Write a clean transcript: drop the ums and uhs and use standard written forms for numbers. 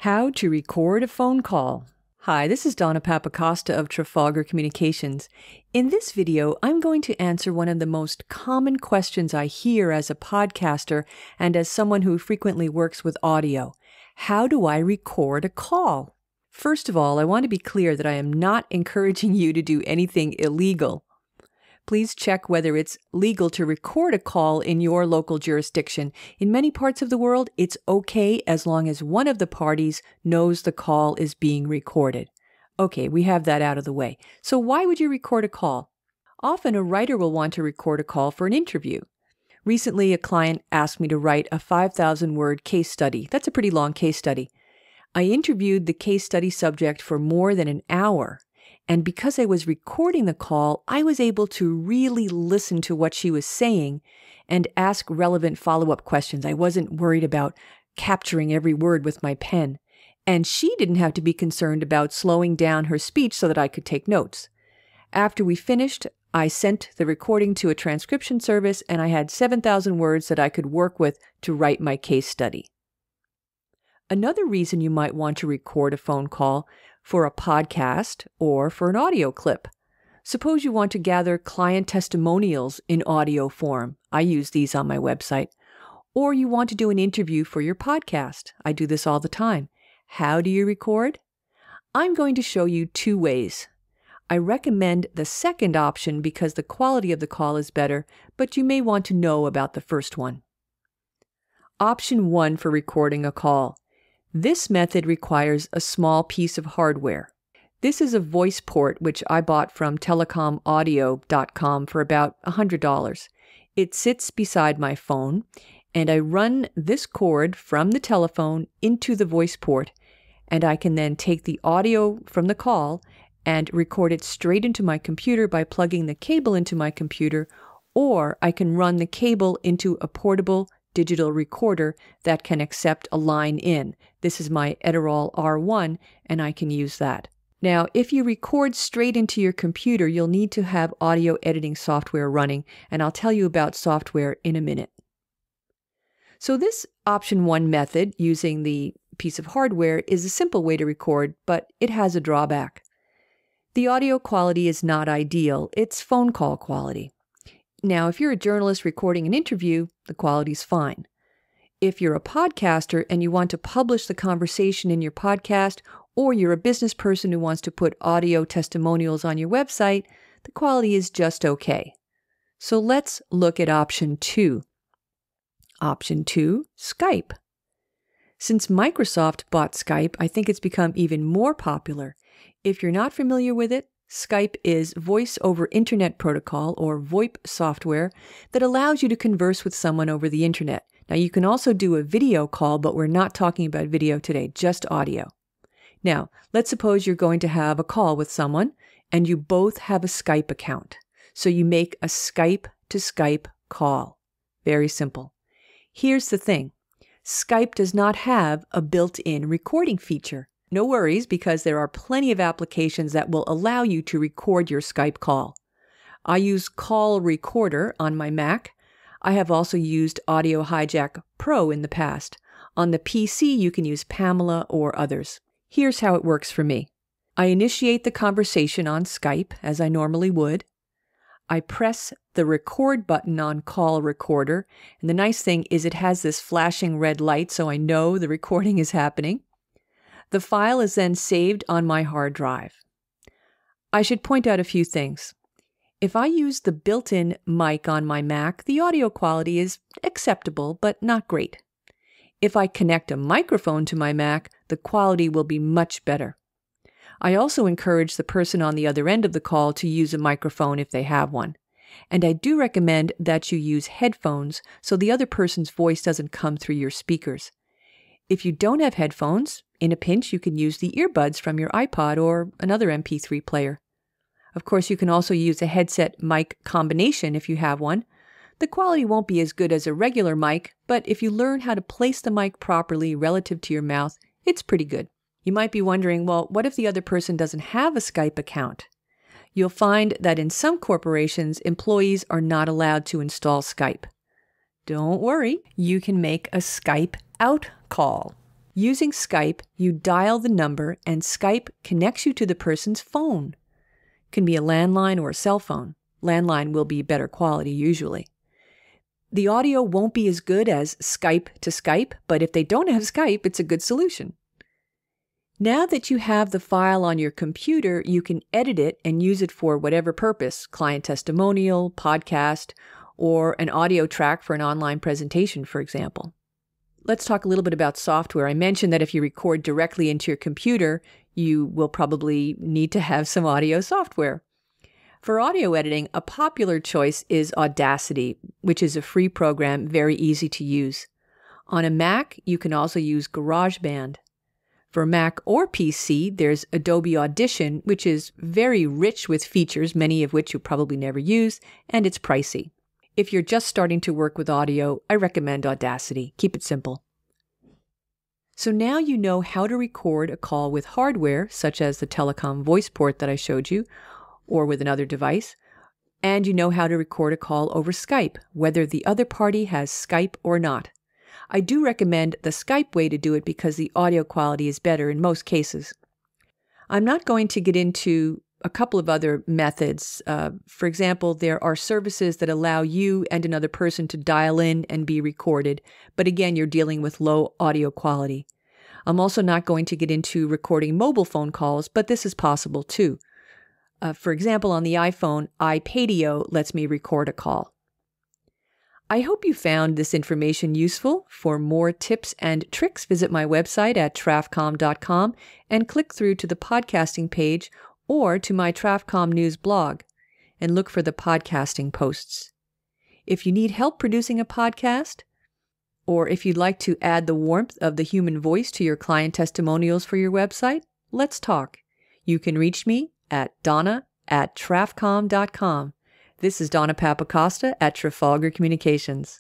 How to record a phone call. Hi, this is Donna Papacosta of Trafalgar Communications. In this video, I'm going to answer one of the most common questions I hear as a podcaster and as someone who frequently works with audio. How do I record a call? First of all, I want to be clear that I am not encouraging you to do anything illegal. Please check whether it's legal to record a call in your local jurisdiction. In many parts of the world, it's okay as long as one of the parties knows the call is being recorded. Okay, we have that out of the way. So why would you record a call? Often a writer will want to record a call for an interview. Recently, a client asked me to write a 5,000-word case study. That's a pretty long case study. I interviewed the case study subject for more than an hour. And because I was recording the call, I was able to really listen to what she was saying and ask relevant follow-up questions. I wasn't worried about capturing every word with my pen. And she didn't have to be concerned about slowing down her speech so that I could take notes. After we finished, I sent the recording to a transcription service, and I had 7,000 words that I could work with to write my case study. Another reason you might want to record a phone call for a podcast or for an audio clip. Suppose you want to gather client testimonials in audio form. I use these on my website. Or you want to do an interview for your podcast. I do this all the time. How do you record? I'm going to show you two ways. I recommend the second option because the quality of the call is better, but you may want to know about the first one. Option 1 for recording a call. This method requires a small piece of hardware. This is a voice port which I bought from telecomaudio.com for about $100. It sits beside my phone, and I run this cord from the telephone into the voice port, and I can then take the audio from the call and record it straight into my computer by plugging the cable into my computer, or I can run the cable into a portable digital recorder that can accept a line in. This is my Edirol R1, and I can use that. Now, if you record straight into your computer, you'll need to have audio editing software running, and I'll tell you about software in a minute. So this option 1 method, using the piece of hardware, is a simple way to record, but it has a drawback. The audio quality is not ideal. It's phone call quality. Now, if you're a journalist recording an interview, the quality's fine. If you're a podcaster and you want to publish the conversation in your podcast, or you're a business person who wants to put audio testimonials on your website, the quality is just okay. So let's look at option 2. Option 2, Skype. Since Microsoft bought Skype, I think it's become even more popular. If you're not familiar with it, Skype is Voice over Internet Protocol, or VoIP software, that allows you to converse with someone over the internet. Now, you can also do a video call, but we're not talking about video today, just audio. Now, let's suppose you're going to have a call with someone, and you both have a Skype account. So you make a Skype to Skype call. Very simple. Here's the thing. Skype does not have a built-in recording feature. No worries, because there are plenty of applications that will allow you to record your Skype call. I use Call Recorder on my Mac. I have also used Audio Hijack Pro in the past. On the PC, you can use Pamela or others. Here's how it works for me. I initiate the conversation on Skype, as I normally would. I press the record button on Call Recorder, and the nice thing is it has this flashing red light, so I know the recording is happening. The file is then saved on my hard drive. I should point out a few things. If I use the built-in mic on my Mac, the audio quality is acceptable, but not great. If I connect a microphone to my Mac, the quality will be much better. I also encourage the person on the other end of the call to use a microphone if they have one. And I do recommend that you use headphones so the other person's voice doesn't come through your speakers. If you don't have headphones, in a pinch, you can use the earbuds from your iPod or another MP3 player. Of course, you can also use a headset mic combination if you have one. The quality won't be as good as a regular mic, but if you learn how to place the mic properly relative to your mouth, it's pretty good. You might be wondering, well, what if the other person doesn't have a Skype account? You'll find that in some corporations, employees are not allowed to install Skype. Don't worry, you can make a Skype out call. Using Skype, you dial the number and Skype connects you to the person's phone. It can be a landline or a cell phone. Landline will be better quality usually. The audio won't be as good as Skype to Skype, but if they don't have Skype, it's a good solution. Now that you have the file on your computer, you can edit it and use it for whatever purpose, client testimonial, podcast, or an audio track for an online presentation, for example. Let's talk a little bit about software. I mentioned that if you record directly into your computer, you will probably need to have some audio software. For audio editing, a popular choice is Audacity, which is a free program, very easy to use. On a Mac, you can also use GarageBand. For Mac or PC, there's Adobe Audition, which is very rich with features, many of which you'll probably never use, and it's pricey. If you're just starting to work with audio, I recommend Audacity. Keep it simple. So now you know how to record a call with hardware, such as the telecom voice port that I showed you, or with another device, and you know how to record a call over Skype, whether the other party has Skype or not. I do recommend the Skype way to do it because the audio quality is better in most cases. I'm not going to get into a couple of other methods. For example, there are services that allow you and another person to dial in and be recorded, but again, you're dealing with low audio quality. I'm also not going to get into recording mobile phone calls, but this is possible too. For example, on the iPhone, iPadio lets me record a call. I hope you found this information useful. For more tips and tricks, visit my website at trafcom.com and click through to the podcasting page or to my TrafCom News blog and look for the podcasting posts. If you need help producing a podcast, or if you'd like to add the warmth of the human voice to your client testimonials for your website, let's talk. You can reach me at donna@trafcom.com. This is Donna Papacosta at Trafalgar Communications.